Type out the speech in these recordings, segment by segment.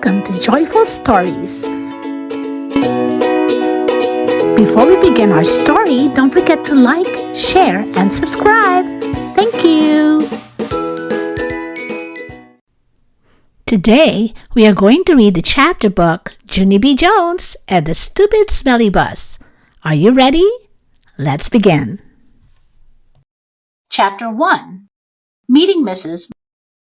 welcome to Joyful Stories. Before we begin our story, don't forget to like, share, and subscribe. Thank you. Today, we are going to read the chapter book, Junie B Jones and the Stupid Smelly Bus. Are you ready? Let's begin. Chapter 1. Meeting Mrs.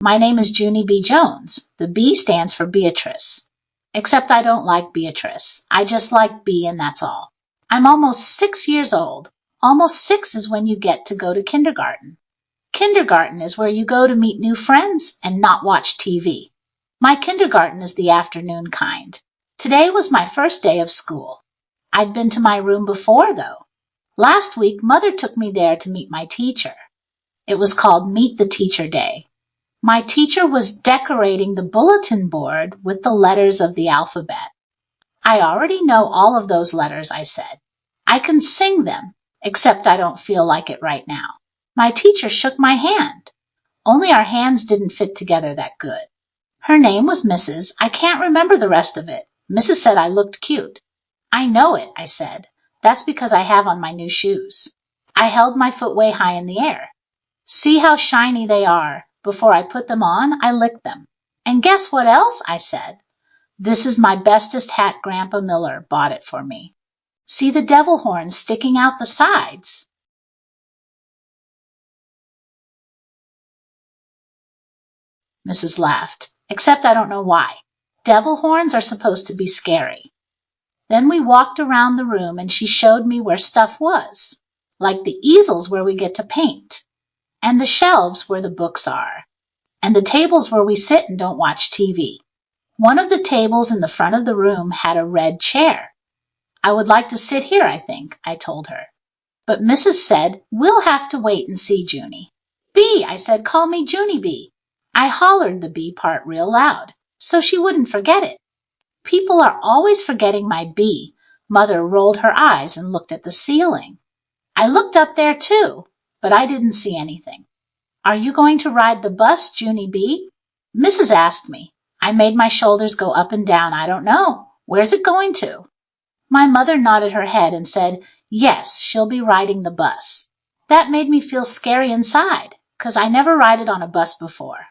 My name is Junie B Jones. The B stands for Beatrice. Except I don't like Beatrice. I just like B and that's all. I'm almost 6 years old. Almost 6 is when you get to go to kindergarten. Kindergarten is where you go to meet new friends and not watch TV. My kindergarten is the afternoon kind. Today was my first day of school. I'd been to my room before, though. Last week, Mother took me there to meet my teacher. It was called Meet the Teacher Day. My teacher was decorating the bulletin board with the letters of the alphabet. I already know all of those letters, I said. I can sing them, except I don't feel like it right now. My teacher shook my hand. Only our hands didn't fit together that good. Her name was Mrs. I can't remember the rest of it. Mrs. said I looked cute. I know it, I said. That's because I have on my new shoes. I held my foot way high in the air. See how shiny they are. Before I put them on, I licked them. And guess what else? I said. This is my bestest hat Grandpa Miller bought it for me. See the devil horns sticking out the sides. Mrs. laughed, except I don't know why. Devil horns are supposed to be scary. Then we walked around the room and she showed me where stuff was, like the easels where we get to paint, and the shelves where the books are, and the tables where we sit and don't watch TV. One of the tables in the front of the room had a red chair. I would like to sit here, I think, I told her. But Mrs. said, we'll have to wait and see, Junie. B, I said, call me Junie B. I hollered the B part real loud, so she wouldn't forget it. People are always forgetting my B. Mother rolled her eyes and looked at the ceiling. I looked up there too, but I didn't see anything. Are you going to ride the bus, Junie B? Mrs. asked me. I made my shoulders go up and down. I don't know. Where's it going to? My mother nodded her head and said, yes, she'll be riding the bus. That made me feel scary inside, 'cause I never rided on a bus before.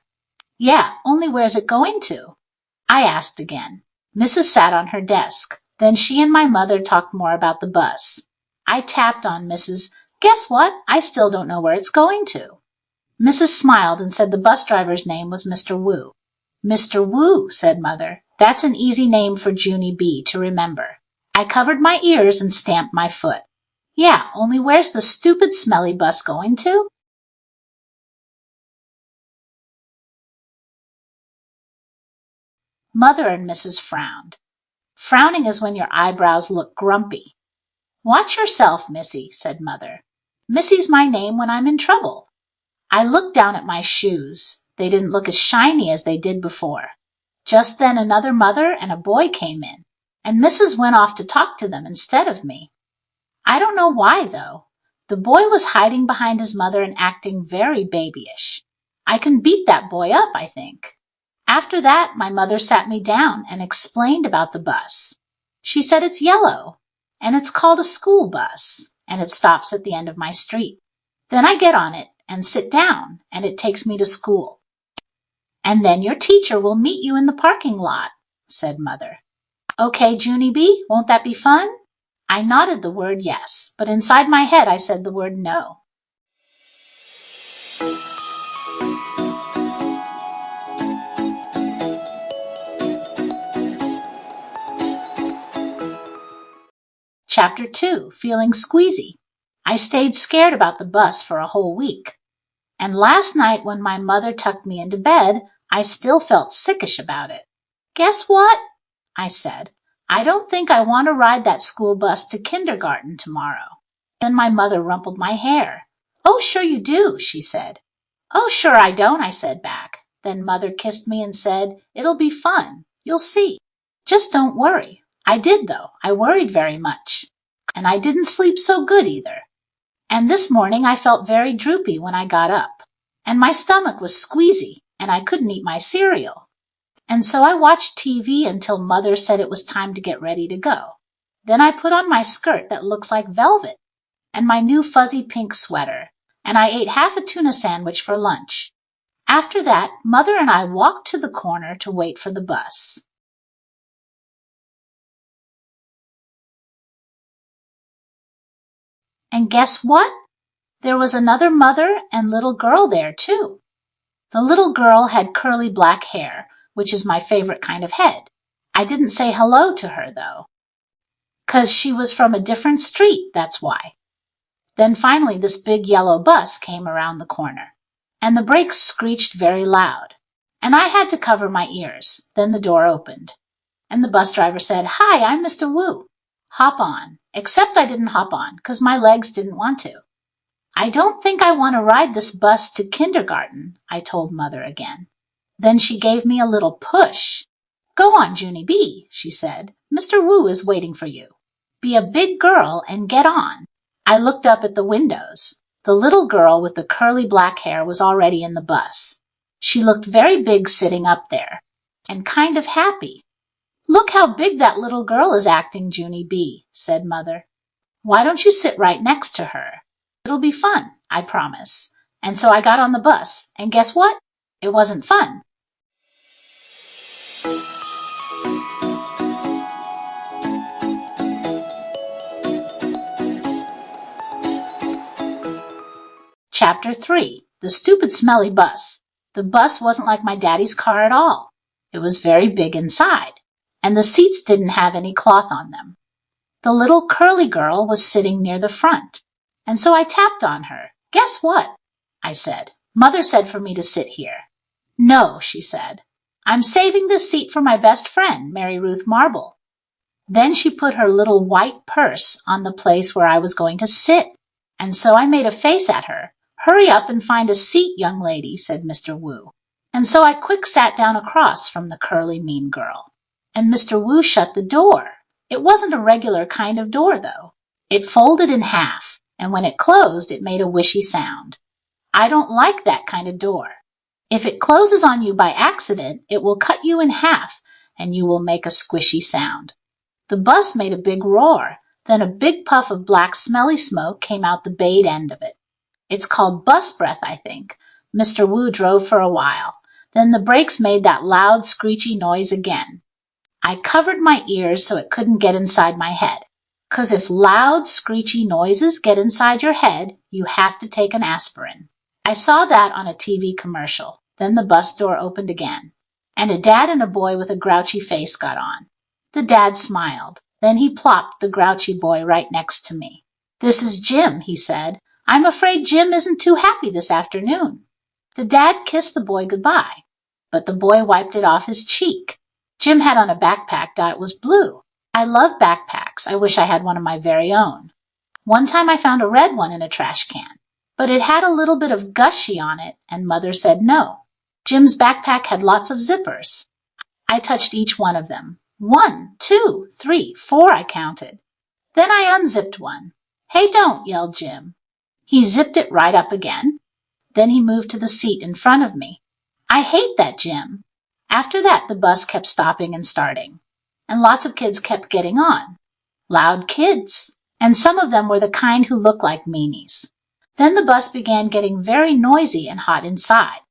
Yeah, only where's it going to? I asked again. Mrs. sat on her desk. Then she and my mother talked more about the bus. I tapped on Mrs. Guess what? I still don't know where it's going to. Mrs. smiled and said the bus driver's name was Mr. Wu. Mr. Wu, said Mother. That's an easy name for Junie B to remember. I covered my ears and stamped my foot. Yeah, only where's the stupid smelly bus going to? Mother and Mrs. frowned. Frowning is when your eyebrows look grumpy. Watch yourself, Missy, said Mother. Missy's my name when I'm in trouble. I looked down at my shoes. They didn't look as shiny as they did before. Just then another mother and a boy came in, and Mrs. went off to talk to them instead of me. I don't know why, though. The boy was hiding behind his mother and acting very babyish. I can beat that boy up, I think. After that, my mother sat me down and explained about the bus. She said it's yellow, and it's called a school bus, and it stops at the end of my street. Then I get on it and sit down, and it takes me to school. And then your teacher will meet you in the parking lot, said Mother. Okay, Junie B, won't that be fun? I nodded the word yes, but inside my head I said the word no. Chapter 2, Feeling Squeezy. I stayed scared about the bus for a whole week. And last night when my mother tucked me into bed, I still felt sickish about it. Guess what? I said. I don't think I want to ride that school bus to kindergarten tomorrow. Then my mother rumpled my hair. Oh, sure you do, she said. Oh, sure I don't, I said back. Then Mother kissed me and said, it'll be fun. You'll see. Just don't worry. I did, though. I worried very much. And I didn't sleep so good either. And this morning I felt very droopy when I got up. And my stomach was squeezy, and I couldn't eat my cereal. And so I watched TV until Mother said it was time to get ready to go. Then I put on my skirt that looks like velvet and my new fuzzy pink sweater, and I ate half a tuna sandwich for lunch. After that, Mother and I walked to the corner to wait for the bus. And guess what? There was another mother and little girl there, too. The little girl had curly black hair, which is my favorite kind of head. I didn't say hello to her, though. 'Cause she was from a different street, that's why. Then finally this big yellow bus came around the corner, and the brakes screeched very loud, and I had to cover my ears. Then the door opened, and the bus driver said, "Hi, I'm Mr. Wu. Hop on." Except I didn't hop on, 'cause my legs didn't want to. "I don't think I want to ride this bus to kindergarten," I told Mother again. Then she gave me a little push. "Go on, Junie B," she said. "Mr. Wu is waiting for you. Be a big girl and get on." I looked up at the windows. The little girl with the curly black hair was already in the bus. She looked very big sitting up there, and kind of happy. "Look how big that little girl is acting, Junie B," said Mother. "Why don't you sit right next to her? It'll be fun, I promise." And so I got on the bus, and guess what? It wasn't fun. Chapter 3. The Stupid Smelly Bus. The bus wasn't like my daddy's car at all. It was very big inside, and the seats didn't have any cloth on them. The little curly girl was sitting near the front, and so I tapped on her. "Guess what?" I said. "Mother said for me to sit here." "No," she said. "I'm saving this seat for my best friend, Mary Ruth Marble." Then she put her little white purse on the place where I was going to sit, and so I made a face at her. "Hurry up and find a seat, young lady," said Mr. Wu. And so I quick sat down across from the curly mean girl. And Mr. Wu shut the door. It wasn't a regular kind of door, though. It folded in half, and when it closed, it made a wishy sound. I don't like that kind of door. If it closes on you by accident, it will cut you in half, and you will make a squishy sound. The bus made a big roar. Then a big puff of black smelly smoke came out the bayed end of it. It's called bus breath, I think. Mr. Wu drove for a while. Then the brakes made that loud, screechy noise again. I covered my ears so it couldn't get inside my head. 'Cause if loud, screechy noises get inside your head, you have to take an aspirin. I saw that on a TV commercial. Then the bus door opened again, and a dad and a boy with a grouchy face got on. The dad smiled. Then he plopped the grouchy boy right next to me. "This is Jim," he said. "I'm afraid Jim isn't too happy this afternoon." The dad kissed the boy goodbye, but the boy wiped it off his cheek. Jim had on a backpack that was blue. I love backpacks. I wish I had one of my very own. One time I found a red one in a trash can, but it had a little bit of gushy on it, and Mother said no. Jim's backpack had lots of zippers. I touched each one of them. 1, 2, 3, 4, I counted. Then I unzipped one. "Hey, don't," yelled Jim. He zipped it right up again. Then he moved to the seat in front of me. I hate that Jim. After that, the bus kept stopping and starting, and lots of kids kept getting on. Loud kids, and some of them were the kind who looked like meanies. Then the bus began getting very noisy and hot inside,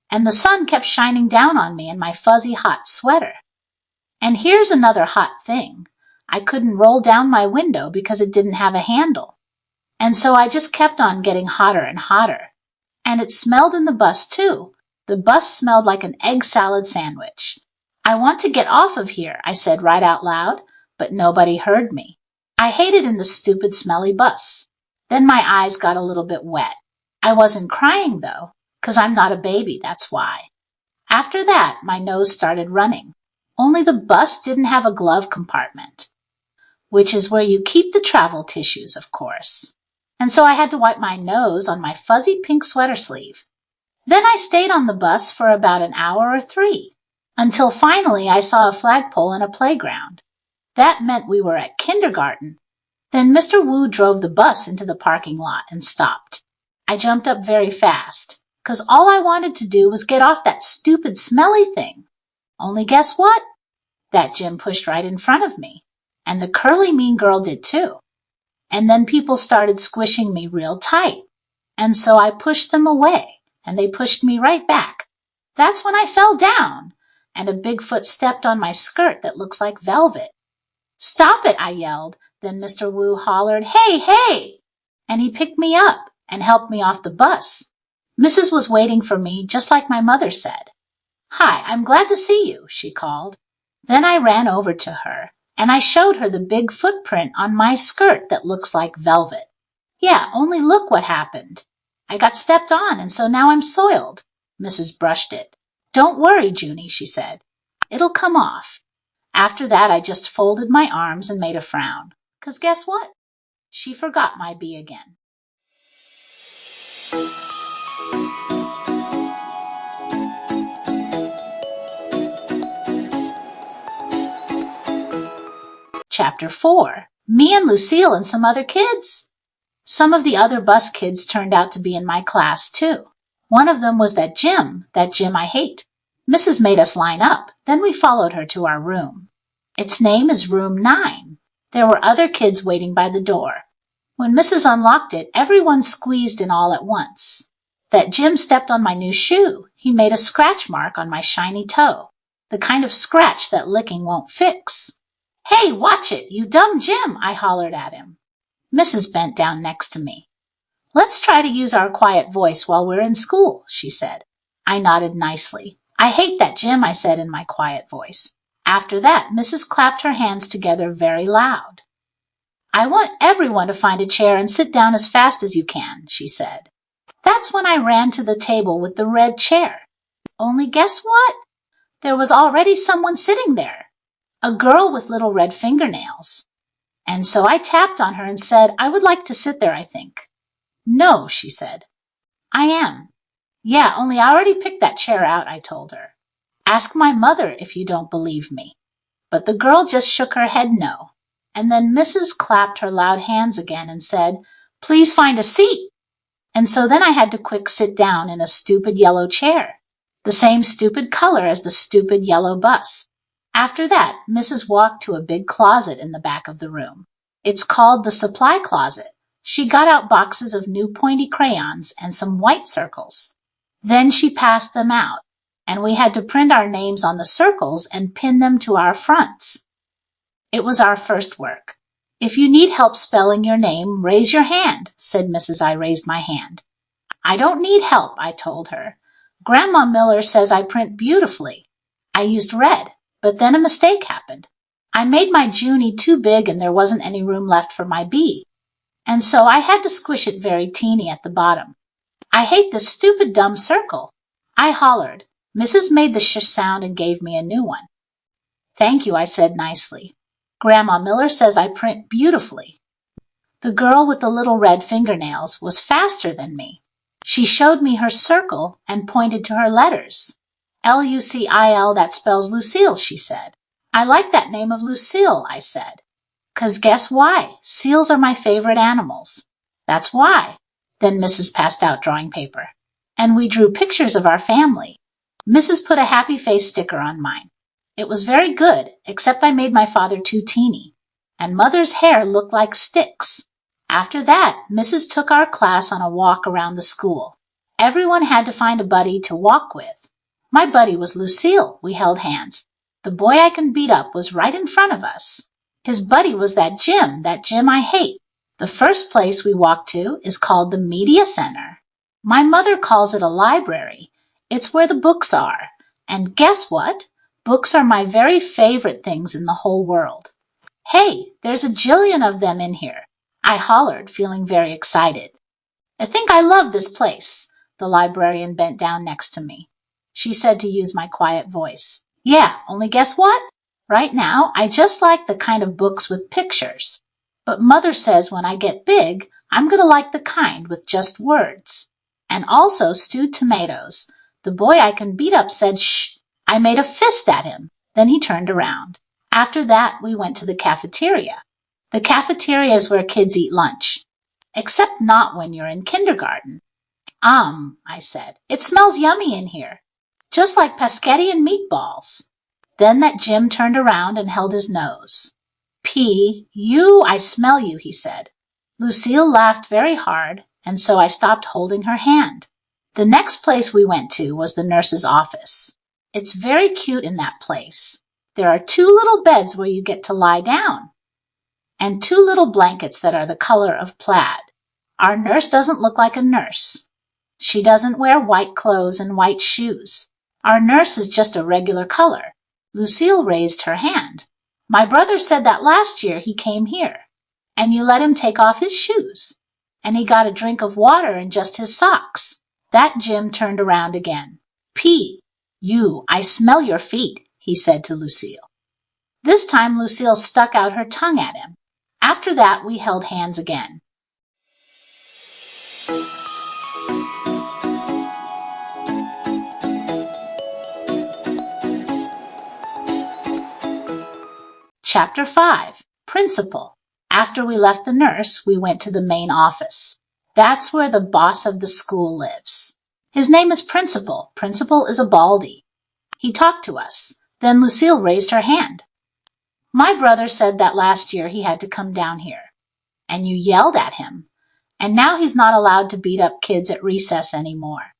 and the sun kept shining down on me in my fuzzy hot sweater. And here's another hot thing. I couldn't roll down my window because it didn't have a handle. And so I just kept on getting hotter and hotter. And it smelled in the bus, too. The bus smelled like an egg salad sandwich. "I want to get off of here," I said right out loud, but nobody heard me. I hated in the stupid, smelly bus. Then my eyes got a little bit wet. I wasn't crying, though, 'cause I'm not a baby, that's why. After that, my nose started running. Only the bus didn't have a glove compartment, which is where you keep the travel tissues, of course. And so I had to wipe my nose on my fuzzy pink sweater sleeve. Then I stayed on the bus for about an hour or 3, until finally I saw a flagpole and a playground. That meant we were at kindergarten. Then Mr. Wu drove the bus into the parking lot and stopped. I jumped up very fast, 'cause all I wanted to do was get off that stupid smelly thing. Only guess what? That Jim pushed right in front of me. And the curly mean girl did too. And then people started squishing me real tight. And so I pushed them away, and they pushed me right back. That's when I fell down, and a big foot stepped on my skirt that looks like velvet. Stop it, I yelled. Then Mr. Wu hollered, hey, hey! And he picked me up and helped me off the bus. Mrs. was waiting for me, just like my mother said. Hi, I'm glad to see you, she called. Then I ran over to her, and I showed her the big footprint on my skirt that looks like velvet. Yeah, only look what happened. I got stepped on, and so now I'm soiled. Mrs. brushed it. Don't worry, Junie, she said. It'll come off. After that, I just folded my arms and made a frown. 'Cause guess what? She forgot my B again. Chapter 4. Me and Lucille and some other kids. Some of the other bus kids turned out to be in my class, too. One of them was that Jim I hate. Mrs. made us line up. Then we followed her to our room. Its name is room 9. There were other kids waiting by the door. When Mrs. unlocked it, everyone squeezed in all at once. That Jim stepped on my new shoe. He made a scratch mark on my shiny toe, the kind of scratch that licking won't fix. Hey, watch it, you dumb Jim, I hollered at him. Mrs. bent down next to me. Let's try to use our quiet voice while we're in school, she said. I nodded nicely. I hate that Jim, I said in my quiet voice. After that, Mrs. clapped her hands together very loud. I want everyone to find a chair and sit down as fast as you can, she said. That's when I ran to the table with the red chair. Only guess what? There was already someone sitting there. A girl with little red fingernails. And so I tapped on her and said, I would like to sit there, I think. No, she said. I am. Yeah, only I already picked that chair out, I told her. Ask my mother if you don't believe me. But the girl just shook her head no. And then Mrs. clapped her loud hands again and said, Please find a seat. And so then I had to quick sit down in a stupid yellow chair, the same stupid color as the stupid yellow bus. After that, Mrs. walked to a big closet in the back of the room. It's called the supply closet. She got out boxes of new pointy crayons and some white circles. Then she passed them out, and we had to print our names on the circles and pin them to our fronts. It was our first work. If you need help spelling your name, raise your hand, said Mrs. I raised my hand. I don't need help, I told her. Grandma Miller says I print beautifully. I used red. But then a mistake happened. I made my Junie too big and there wasn't any room left for my B. And so I had to squish it very teeny at the bottom. I hate this stupid dumb circle. I hollered. Mrs. made the sh sound and gave me a new one. Thank you, I said nicely. Grandma Miller says I print beautifully. The girl with the little red fingernails was faster than me. She showed me her circle and pointed to her letters. Lucille, that spells Lucille, she said. I like that name of Lucille, I said. 'Cause guess why? Seals are my favorite animals. That's why. Then Mrs. passed out drawing paper. And we drew pictures of our family. Mrs. put a happy face sticker on mine. It was very good, except I made my father too teeny. And Mother's hair looked like sticks. After that, Mrs. took our class on a walk around the school. Everyone had to find a buddy to walk with. My buddy was Lucille. We held hands. The boy I can beat up was right in front of us. His buddy was that Jim I hate. The first place we walked to is called the Media Center. My mother calls it a library. It's where the books are. And guess what? Books are my very favorite things in the whole world. Hey, there's a jillion of them in here. I hollered, feeling very excited. I think I love this place. The librarian bent down next to me. She said to use my quiet voice. Yeah, only guess what? Right now, I just like the kind of books with pictures. But Mother says when I get big, I'm going to like the kind with just words. And also stewed tomatoes. The boy I can beat up said, shh. I made a fist at him. Then he turned around. After that, we went to the cafeteria. The cafeteria is where kids eat lunch. Except not when you're in kindergarten. I said. It smells yummy in here. Just like paschetti and meatballs. Then that Jim turned around and held his nose. I smell you, he said. Lucille laughed very hard, and so I stopped holding her hand. The next place we went to was the nurse's office. It's very cute in that place. There are 2 little beds where you get to lie down, and 2 little blankets that are the color of plaid. Our nurse doesn't look like a nurse. She doesn't wear white clothes and white shoes. Our nurse is just a regular color. Lucille raised her hand. My brother said that last year he came here, and you let him take off his shoes, and he got a drink of water and just his socks. That Jim turned around again. I smell your feet, he said to Lucille. This time Lucille stuck out her tongue at him. After that, we held hands again. Chapter 5. Principal. After we left the nurse, we went to the main office. That's where the boss of the school lives. His name is Principal. Principal is a baldy. He talked to us. Then Lucille raised her hand. My brother said that last year he had to come down here, and you yelled at him, and now he's not allowed to beat up kids at recess anymore.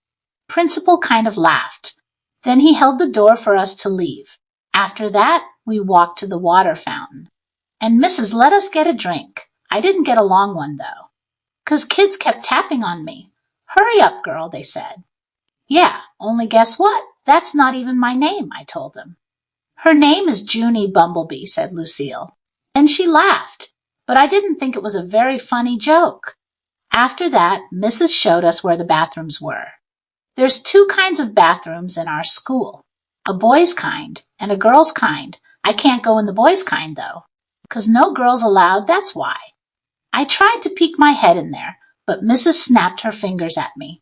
Principal kind of laughed. Then he held the door for us to leave. After that, we walked to the water fountain. And Mrs. let us get a drink. I didn't get a long one, though, 'cause kids kept tapping on me. Hurry up, girl, they said. Yeah, only guess what? That's not even my name, I told them. Her name is Junie Bumblebee, said Lucille. And she laughed, but I didn't think it was a very funny joke. After that, Mrs. showed us where the bathrooms were. There's 2 kinds of bathrooms in our school, a boys' kind and a girls' kind. I can't go in the boys' kind, though, 'cause no girls allowed, that's why. I tried to peek my head in there, but Mrs. snapped her fingers at me.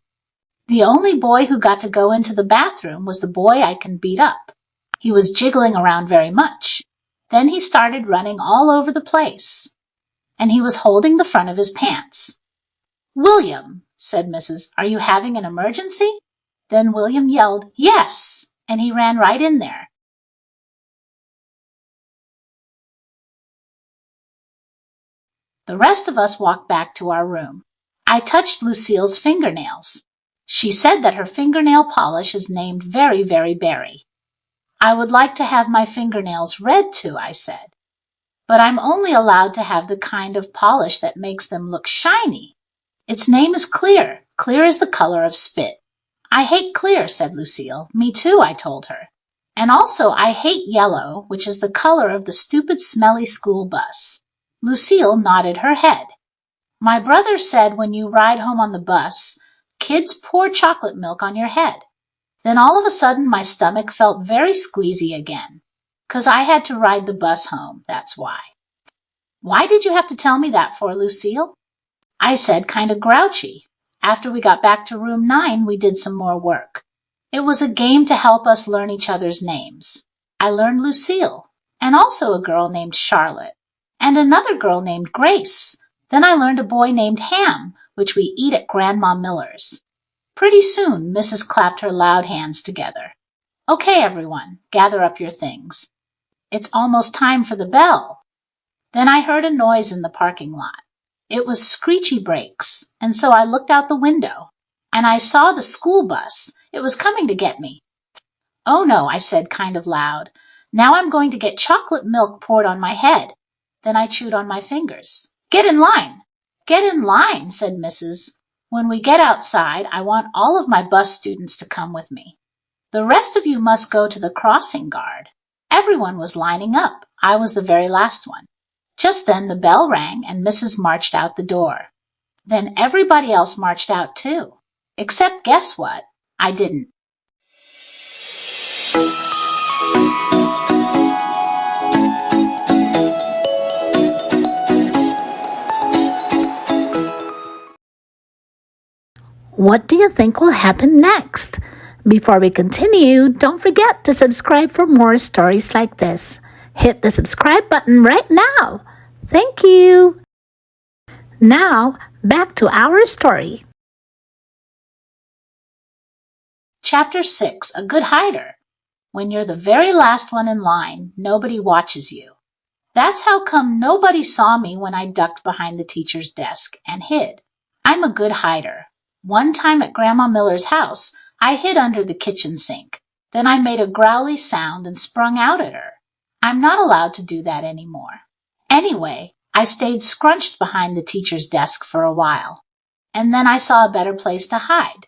The only boy who got to go into the bathroom was the boy I can beat up. He was jiggling around very much. Then he started running all over the place, and he was holding the front of his pants. William, said Mrs., are you having an emergency? Then William yelled, yes, and he ran right in there. The rest of us walked back to our room. I touched Lucille's fingernails. She said that her fingernail polish is named Very, Very Berry. I would like to have my fingernails red too, I said. But I'm only allowed to have the kind of polish that makes them look shiny. Its name is Clear. Clear is the color of spit. I hate clear, said Lucille. Me too, I told her. And also I hate yellow, which is the color of the stupid smelly school bus. Lucille nodded her head. My brother said when you ride home on the bus, kids pour chocolate milk on your head. Then all of a sudden my stomach felt very squeezy again, 'cause I had to ride the bus home, that's why. Why did you have to tell me that for, Lucille? I said kind of grouchy. After we got back to room 9, we did some more work. It was a game to help us learn each other's names. I learned Lucille, and also a girl named Charlotte, and another girl named Grace. Then I learned a boy named Ham, which we eat at Grandma Miller's. Pretty soon, Mrs. clapped her loud hands together. Okay, everyone, gather up your things. It's almost time for the bell. Then I heard a noise in the parking lot. It was screechy brakes, and so I looked out the window, and I saw the school bus. It was coming to get me. Oh no, I said kind of loud. Now I'm going to get chocolate milk poured on my head. Then I chewed on my fingers. Get in line. Get in line, said Mrs. When we get outside, I want all of my bus students to come with me. The rest of you must go to the crossing guard. Everyone was lining up. I was the very last one. Just then the bell rang and Mrs. marched out the door. Then everybody else marched out too. Except guess what? I didn't. What do you think will happen next? Before we continue, don't forget to subscribe for more stories like this. Hit the subscribe button right now. Thank you. Now, back to our story. Chapter 6, A Good Hider. When you're the very last one in line, nobody watches you. That's how come nobody saw me when I ducked behind the teacher's desk and hid. I'm a good hider. One time at Grandma Miller's house, I hid under the kitchen sink. Then I made a growly sound and sprung out at her. I'm not allowed to do that anymore. Anyway, I stayed scrunched behind the teacher's desk for a while. And then I saw a better place to hide.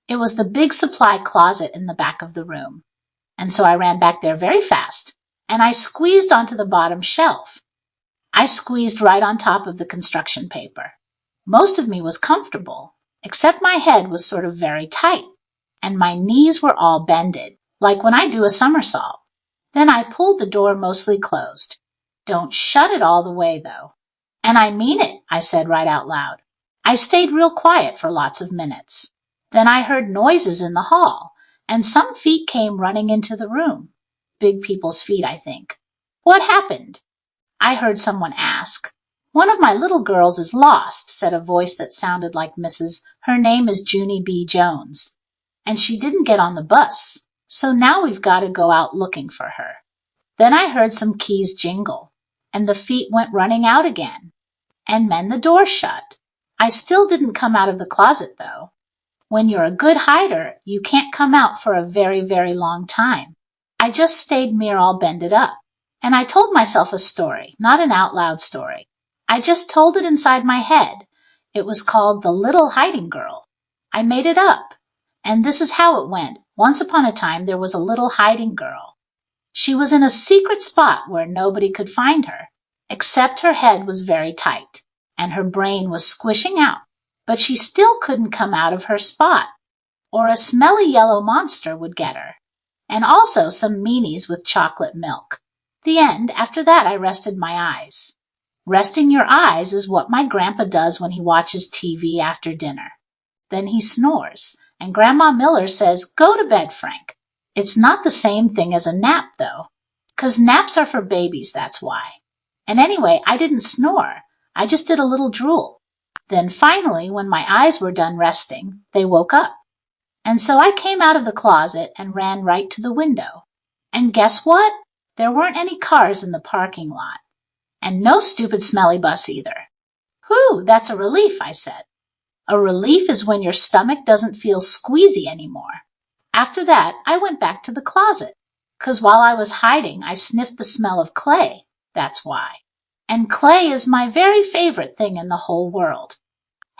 It was the big supply closet in the back of the room. And so I ran back there very fast, and I squeezed onto the bottom shelf. I squeezed right on top of the construction paper. Most of me was comfortable, except my head was sort of very tight, and my knees were all bended, like when I do a somersault. Then I pulled the door mostly closed. Don't shut it all the way, though. And I mean it, I said right out loud. I stayed real quiet for lots of minutes. Then I heard noises in the hall, and some feet came running into the room. Big people's feet, I think. What happened? I heard someone ask. One of my little girls is lost, said a voice that sounded like Her name is Junie B Jones. And she didn't get on the bus, so now we've got to go out looking for her. Then I heard some keys jingle, and the feet went running out again. And then the door shut. I still didn't come out of the closet, though. When you're a good hider, you can't come out for a very, very long time. I just stayed mere all bended up. And I told myself a story, not an out loud story. I just told it inside my head. It was called The Little Hiding Girl. I made it up. And this is how it went. Once upon a time, there was a little hiding girl. She was in a secret spot where nobody could find her, except her head was very tight, and her brain was squishing out. But she still couldn't come out of her spot, or a smelly yellow monster would get her, and also some meanies with chocolate milk. The end. After that, I rested my eyes. Resting your eyes is what my grandpa does when he watches TV after dinner. Then he snores, and Grandma Miller says, "Go to bed, Frank." It's not the same thing as a nap, though, 'cause naps are for babies, that's why. And anyway, I didn't snore. I just did a little drool. Then finally, when my eyes were done resting, they woke up. And so I came out of the closet and ran right to the window. And guess what? There weren't any cars in the parking lot. And no stupid smelly bus either. Whew, that's a relief, I said. A relief is when your stomach doesn't feel squeezy anymore. After that, I went back to the closet, 'cause while I was hiding, I sniffed the smell of clay. That's why. And clay is my very favorite thing in the whole world.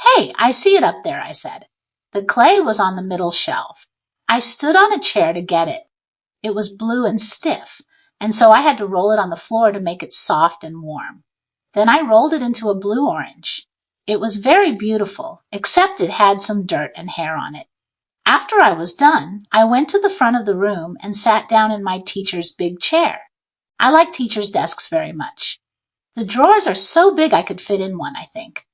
Hey, I see it up there, I said. The clay was on the middle shelf. I stood on a chair to get it. It was blue and stiff, and so I had to roll it on the floor to make it soft and warm. Then I rolled it into a blue orange. It was very beautiful, except it had some dirt and hair on it. After I was done, I went to the front of the room and sat down in my teacher's big chair. I like teachers' desks very much. The drawers are so big I could fit in one, I think.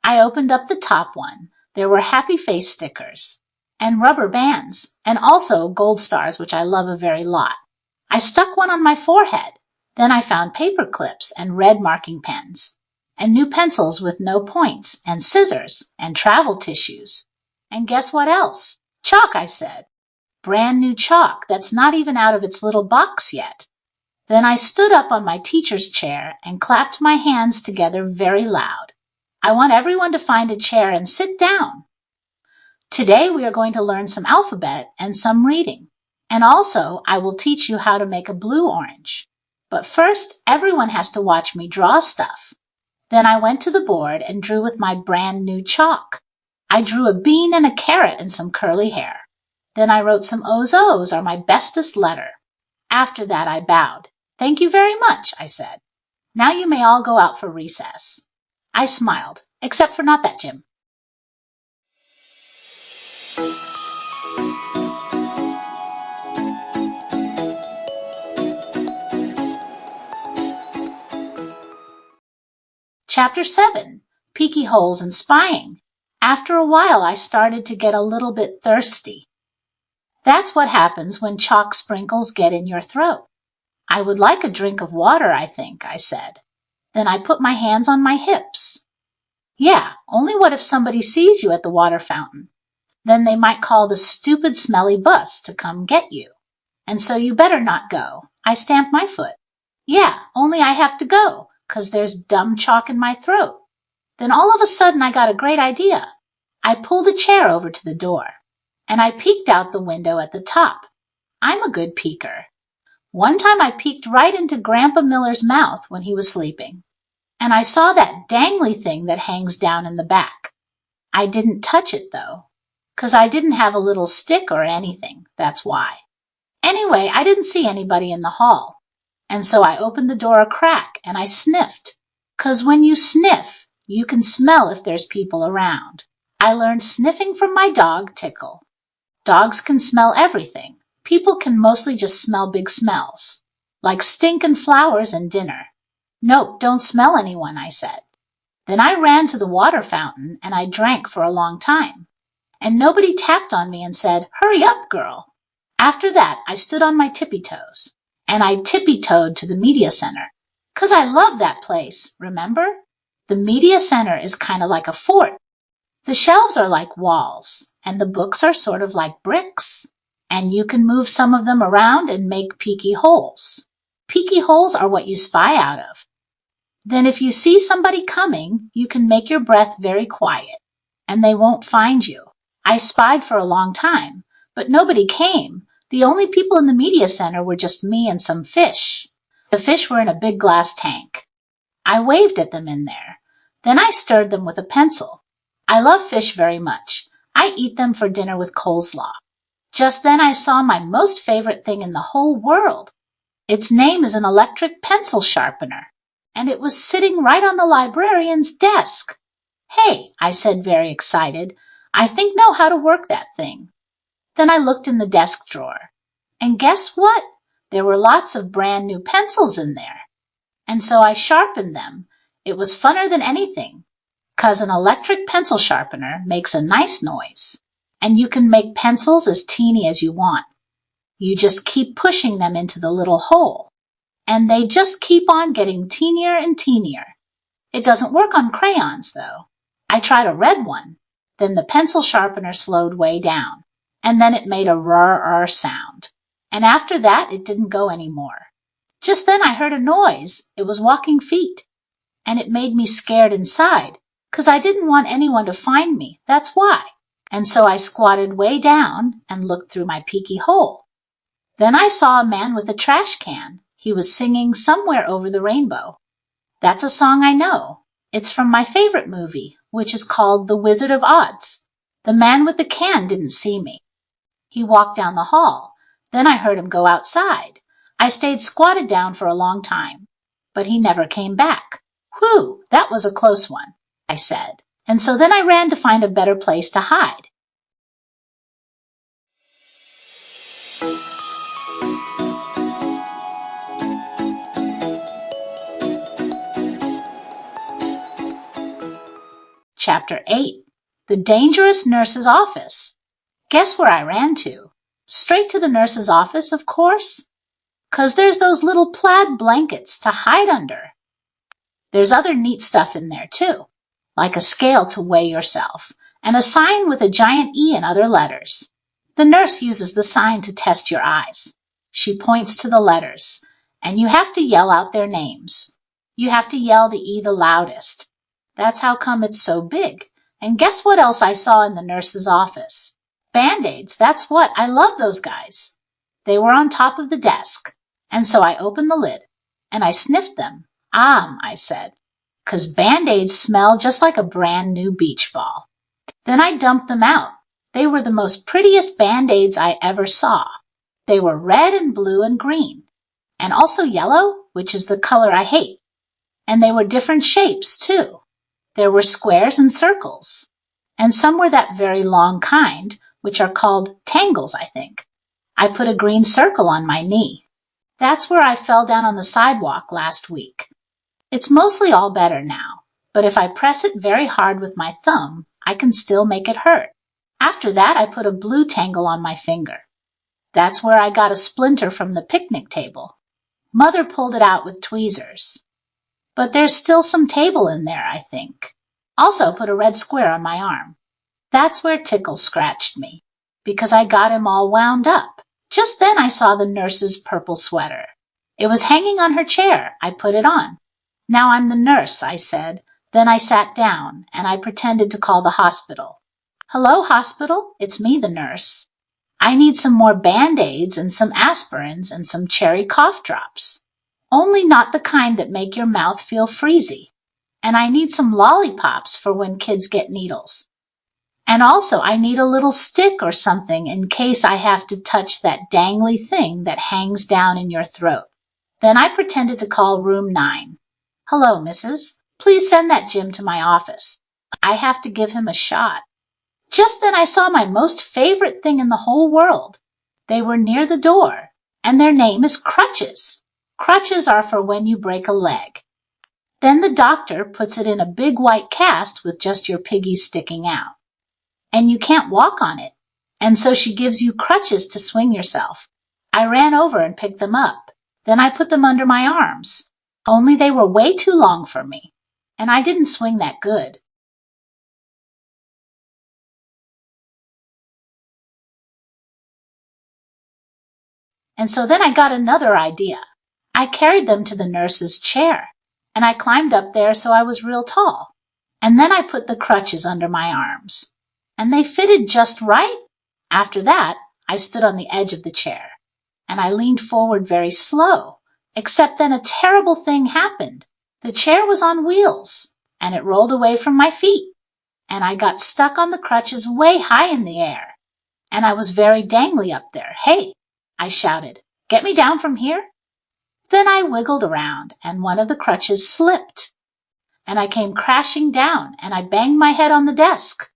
I opened up the top one. There were happy face stickers and rubber bands, and also gold stars, which I love a very lot. I stuck one on my forehead. Then I found paper clips and red marking pens, and new pencils with no points, and scissors, and travel tissues. And guess what else? Chalk, I said. Brand new chalk that's not even out of its little box yet. Then I stood up on my teacher's chair and clapped my hands together very loud. I want everyone to find a chair and sit down. Today we are going to learn some alphabet and some reading. And also I will teach you how to make a blue orange. But first, everyone has to watch me draw stuff. Then I went to the board and drew with my brand new chalk. I drew a bean and a carrot and some curly hair. Then I wrote some O's are my bestest letter. After that I bowed. Thank you very much, I said. Now you may all go out for recess. I smiled, except for not that Jim. Chapter 7, Peeky Holes and Spying. After a while, I started to get a little bit thirsty. That's what happens when chalk sprinkles get in your throat. I would like a drink of water, I think, I said. Then I put my hands on my hips. Yeah, only what if somebody sees you at the water fountain? Then they might call the Stupid Smelly Bus to come get you. and so you better not go. I stamped my foot. Yeah, only I have to go, 'cause there's dumb chalk in my throat. Then all of a sudden I got a great idea. I pulled a chair over to the door, and I peeked out the window at the top. I'm a good peeker. One time I peeked right into Grandpa Miller's mouth when he was sleeping, and I saw that dangly thing that hangs down in the back. I didn't touch it, though, 'cause I didn't have a little stick or anything, that's why. Anyway, I didn't see anybody in the hall, and so I opened the door a crack and I sniffed, 'cause when you sniff, you can smell if there's people around. I learned sniffing from my dog, Tickle. Dogs can smell everything. People can mostly just smell big smells, like stinkin' flowers and dinner. Nope, don't smell anyone, I said. Then I ran to the water fountain and I drank for a long time, and nobody tapped on me and said, "Hurry up, girl." After that, I stood on my tippy toes, and I tippy-toed to the media center, 'cause I love that place, remember? The media center is kind of like a fort. The shelves are like walls, and the books are sort of like bricks, and you can move some of them around and make peeky holes. Peeky holes are what you spy out of. Then if you see somebody coming, you can make your breath very quiet, and they won't find you. I spied for a long time, but nobody came. The only people in the media center were just me and some fish. The fish were in a big glass tank. I waved at them in there. Then I stirred them with a pencil. I love fish very much. I eat them for dinner with coleslaw. Just then I saw my most favorite thing in the whole world. Its name is an electric pencil sharpener, and it was sitting right on the librarian's desk. "Hey," I said, very excited, "I think know how to work that thing." Then I looked in the desk drawer, and guess what? There were lots of brand new pencils in there. And so I sharpened them. It was funner than anything, 'cause an electric pencil sharpener makes a nice noise, and you can make pencils as teeny as you want. You just keep pushing them into the little hole, and they just keep on getting teenier and teenier. It doesn't work on crayons, though. I tried a red one. Then the pencil sharpener slowed way down, and then it made a rrr sound. And after that, it didn't go any more. Just then I heard a noise. It was walking feet, and it made me scared inside, 'cause I didn't want anyone to find me, that's why. And so I squatted way down and looked through my peeky hole. Then I saw a man with a trash can. He was singing "Somewhere Over the Rainbow." That's a song I know. It's from my favorite movie, which is called The Wizard of Oz. The man with the can didn't see me. He walked down the hall. Then I heard him go outside. I stayed squatted down for a long time, but he never came back. "Whew, that was a close one," I said. And so then I ran to find a better place to hide. Chapter 8. The Dangerous Nurse's Office. Guess where I ran to? Straight to the nurse's office, of course, 'cause there's those little plaid blankets to hide under. There's other neat stuff in there, too, like a scale to weigh yourself, and a sign with a giant E in other letters. The nurse uses the sign to test your eyes. She points to the letters, and you have to yell out their names. You have to yell the E the loudest. That's how come it's so big. And guess what else I saw in the nurse's office? Band-Aids, that's what. I love those guys. They were on top of the desk, and so I opened the lid, and I sniffed them. I said, 'cause Band-Aids smell just like a brand new beach ball. Then I dumped them out. They were the most prettiest Band-Aids I ever saw. They were red and blue and green, and also yellow, which is the color I hate. And they were different shapes, too. There were squares and circles, and some were that very long kind, which are called tangles, I think. I put a green circle on my knee. That's where I fell down on the sidewalk last week. It's mostly all better now, but if I press it very hard with my thumb, I can still make it hurt. After that, I put a blue tangle on my finger. That's where I got a splinter from the picnic table. Mother pulled it out with tweezers. But there's still some table in there, I think. Also put a red square on my arm. That's where Tickle scratched me, because I got him all wound up. Just then I saw the nurse's purple sweater. It was hanging on her chair. I put it on. "Now I'm the nurse," I said. Then I sat down, and I pretended to call the hospital. "Hello, hospital. It's me, the nurse. I need some more Band-Aids and some aspirins and some cherry cough drops. Only not the kind that make your mouth feel freezy. And I need some lollipops for when kids get needles. And also I need a little stick or something in case I have to touch that dangly thing that hangs down in your throat." Then I pretended to call room 9. "Hello, missus. Please send that Jim to my office. I have to give him a shot." Just then I saw my most favorite thing in the whole world. They were near the door, and their name is crutches. Crutches are for when you break a leg. Then the doctor puts it in a big white cast with just your piggies sticking out. And you can't walk on it. And so she gives you crutches to swing yourself. I ran over and picked them up. Then I put them under my arms. Only they were way too long for me. And I didn't swing that good. And so then I got another idea. I carried them to the nurse's chair, and I climbed up there so I was real tall. And then I put the crutches under my arms. And they fitted just right. After that, I stood on the edge of the chair, and I leaned forward very slow, except then a terrible thing happened. The chair was on wheels, and it rolled away from my feet, and I got stuck on the crutches way high in the air. And I was very dangly up there. "Hey," I shouted, "get me down from here." Then I wiggled around, and one of the crutches slipped, and I came crashing down, and I banged my head on the desk.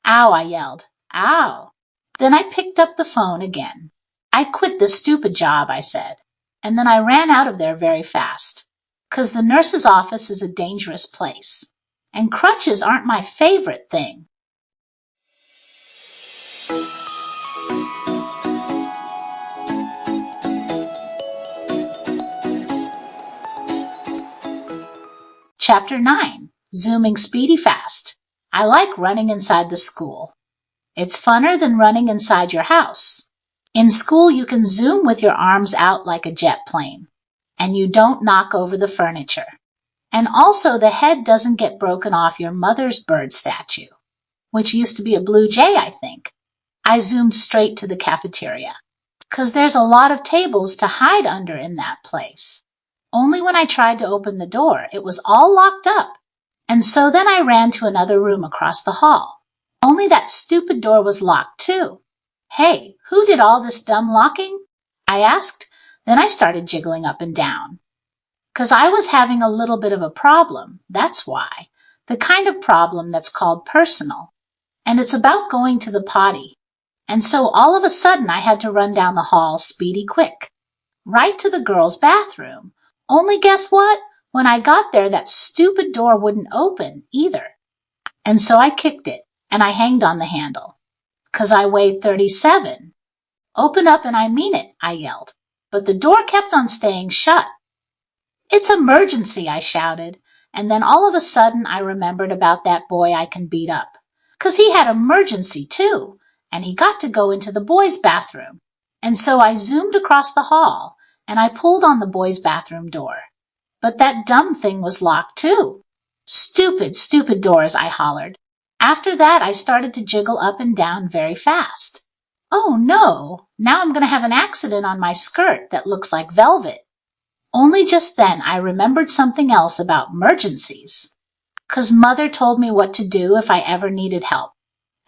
"Ow," I yelled, "ow." Then I picked up the phone again. "I quit this stupid job," I said, and then I ran out of there very fast, 'cause the nurse's office is a dangerous place, and crutches aren't my favorite thing. Chapter 9. Zooming Speedy Fast. I like running inside the school. It's funner than running inside your house. In school, you can zoom with your arms out like a jet plane, and you don't knock over the furniture. And also, the head doesn't get broken off your mother's bird statue, which used to be a blue jay, I think. I zoomed straight to the cafeteria, 'cause there's a lot of tables to hide under in that place. Only when I tried to open the door, it was all locked up. And so then I ran to another room across the hall. Only that stupid door was locked too. "Hey, who did all this dumb locking?" I asked. Then I started jiggling up and down. 'Cause I was having a little bit of a problem, that's why. The kind of problem that's called personal. And it's about going to the potty. And so all of a sudden I had to run down the hall speedy quick. Right to the girls' bathroom. Only guess what? When I got there, that stupid door wouldn't open either. And so I kicked it, and I hanged on the handle. 'Cause I weighed 37. "Open up and I mean it," I yelled. But the door kept on staying shut. "It's emergency," I shouted. And then all of a sudden I remembered about that boy I can beat up. 'Cause he had emergency too, and he got to go into the boys' bathroom. And so I zoomed across the hall, and I pulled on the boys' bathroom door. But that dumb thing was locked too. "Stupid, stupid doors," I hollered. After that, I started to jiggle up and down very fast. Oh no, now I'm going to have an accident on my skirt that looks like velvet. Only just then I remembered something else about emergencies. 'Cause Mother told me what to do if I ever needed help.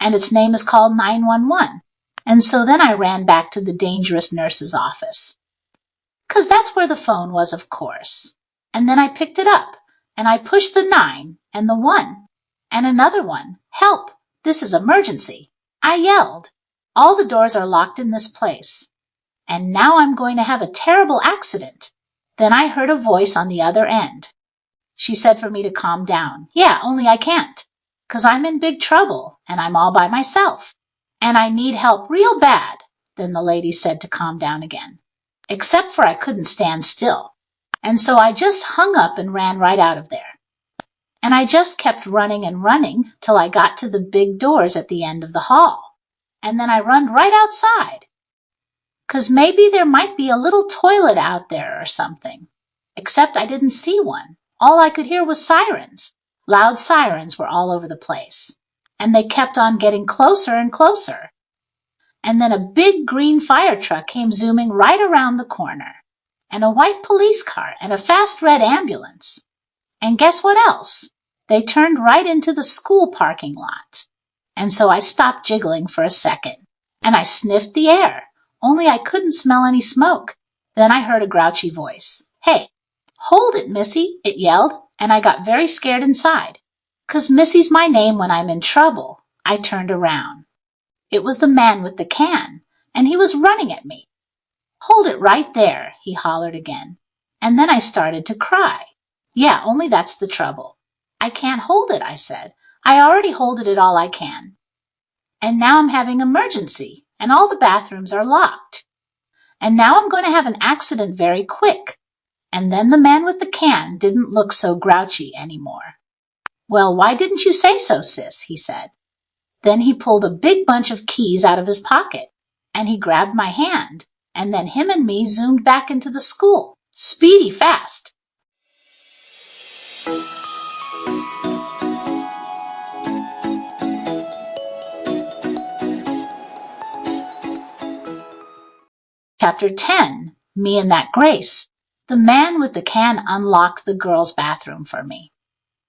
And its name is called 911. And so then I ran back to the dangerous nurse's office. 'Cause that's where the phone was, of course. And then I picked it up, and I pushed the 9 and the 1 and another one. "Help! This is emergency," I yelled. "All the doors are locked in this place, and now I'm going to have a terrible accident." Then I heard a voice on the other end. She said for me to calm down. Yeah, only I can't, 'cause I'm in big trouble, and I'm all by myself, and I need help real bad. Then the lady said to calm down again, except for I couldn't stand still. And so I just hung up and ran right out of there. And I just kept running and running till I got to the big doors at the end of the hall. And then I run right outside. 'Cause maybe there might be a little toilet out there or something. Except I didn't see one. All I could hear was sirens. Loud sirens were all over the place. And they kept on getting closer and closer. And then a big green fire truck came zooming right around the corner. And a white police car and a fast red ambulance. And guess what else? They turned right into the school parking lot. And so I stopped jiggling for a second. And I sniffed the air. Only I couldn't smell any smoke. Then I heard a grouchy voice. "Hey, hold it, Missy," it yelled, and I got very scared inside. 'Cause Missy's my name when I'm in trouble. I turned around. It was the man with the can, and he was running at me. "Hold it right there," he hollered again. And then I started to cry. Yeah, only that's the trouble. "I can't hold it," I said. "I already holded it all I can. And now I'm having emergency, and all the bathrooms are locked. And now I'm going to have an accident very quick." And then the man with the can didn't look so grouchy anymore. "Well, why didn't you say so, sis?" he said. Then he pulled a big bunch of keys out of his pocket, and he grabbed my hand, and then him and me zoomed back into the school, speedy fast. Chapter 10, Me and That Grace. The man with the can unlocked the girls' bathroom for me.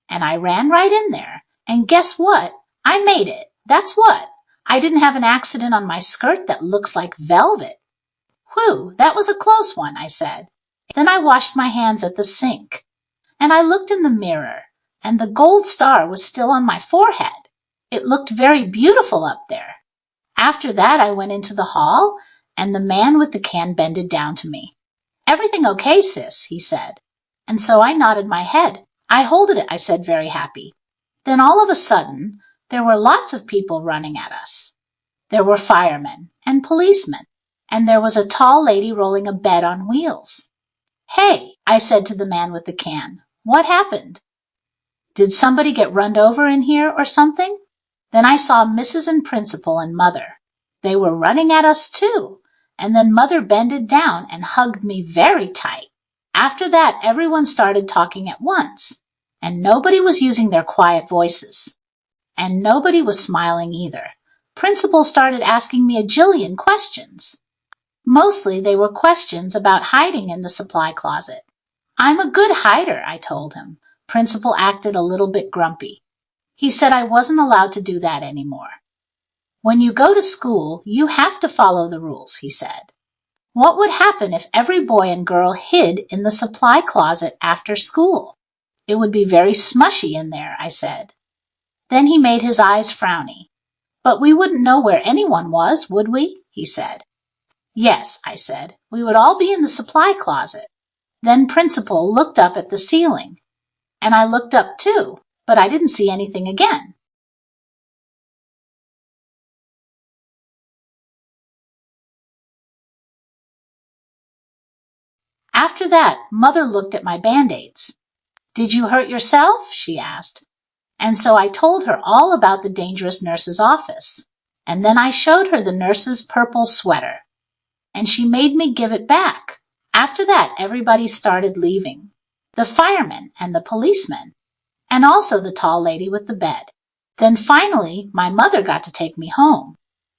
And I ran right in there. And guess what? I made it. That's what. I didn't have an accident on my skirt that looks like velvet. "Whew, that was a close one," I said. Then I washed my hands at the sink. And I looked in the mirror, and the gold star was still on my forehead. It looked very beautiful up there. After that, I went into the hall, and the man with the can bended down to me. "Everything okay, sis?" he said. And so I nodded my head. "I holded it," I said, very happy. Then all of a sudden, there were lots of people running at us. There were firemen and policemen, and there was a tall lady rolling a bed on wheels. "Hey," I said to the man with the can, "what happened? Did somebody get run over in here or something?" Then I saw Mrs. and Principal and Mother. They were running at us too, and then Mother bended down and hugged me very tight. After that, everyone started talking at once, and nobody was using their quiet voices. And nobody was smiling either. Principal started asking me a jillion questions. Mostly they were questions about hiding in the supply closet. "I'm a good hider," I told him. Principal acted a little bit grumpy. He said I wasn't allowed to do that anymore. "When you go to school, you have to follow the rules," he said. What would happen if every boy and girl hid in the supply closet after school? It would be very smushy in there, I said. Then he made his eyes frowny. "But we wouldn't know where anyone was, would we?" he said. "Yes," I said. "We would all be in the supply closet." Then Principal looked up at the ceiling. And I looked up too, but I didn't see anything again. After that, Mother looked at my Band-Aids. "Did you hurt yourself?" she asked. And so I told her all about the dangerous nurse's office. And then I showed her the nurse's purple sweater. And she made me give it back. After that, everybody started leaving. The firemen and the policemen. And also the tall lady with the bed. Then finally, my mother got to take me home.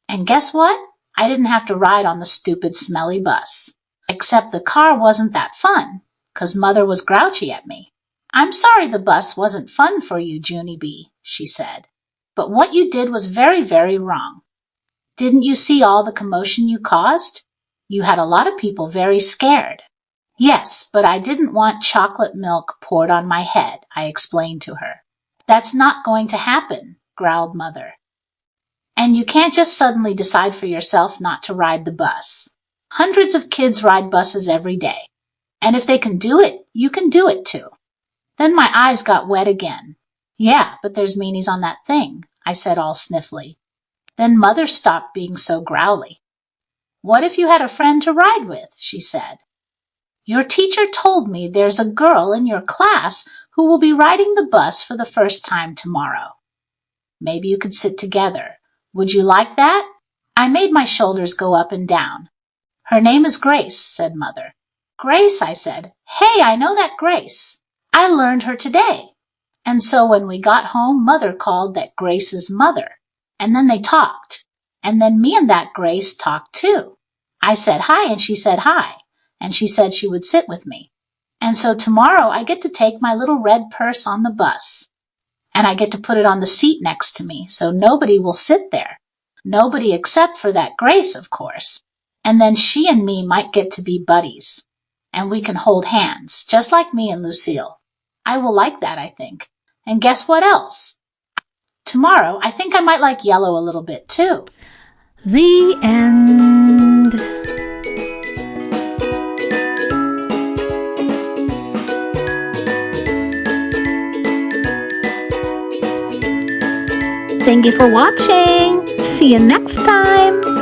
And guess what? I didn't have to ride on the stupid smelly bus. Except the car wasn't that fun, 'cause Mother was grouchy at me. "I'm sorry the bus wasn't fun for you, Junie B," she said. "But what you did was very, very wrong. Didn't you see all the commotion you caused? You had a lot of people very scared." "Yes, but I didn't want chocolate milk poured on my head," I explained to her. "That's not going to happen," growled Mother. "And you can't just suddenly decide for yourself not to ride the bus. Hundreds of kids ride buses every day. And if they can do it, you can do it too." Then my eyes got wet again. "Yeah, but there's meanies on that thing," I said all sniffly. Then Mother stopped being so growly. "What if you had a friend to ride with?" she said. "Your teacher told me there's a girl in your class who will be riding the bus for the first time tomorrow. Maybe you could sit together. Would you like that?" I made my shoulders go up and down. Her name is Grace, said Mother. Grace, I said. Hey, I know that Grace. I learned her today. And so when we got home, Mother called that Grace's mother. And then they talked. And then me and that Grace talked too. I said hi and she said hi. And she said she would sit with me. And so tomorrow I get to take my little red purse on the bus. And I get to put it on the seat next to me, so nobody will sit there. Nobody except for that Grace, of course. And then she and me might get to be buddies. And we can hold hands, just like me and Lucille. I will like that, I think. And guess what else? Tomorrow, I think I might like yellow a little bit, too. The end. Thank you for watching. See you next time.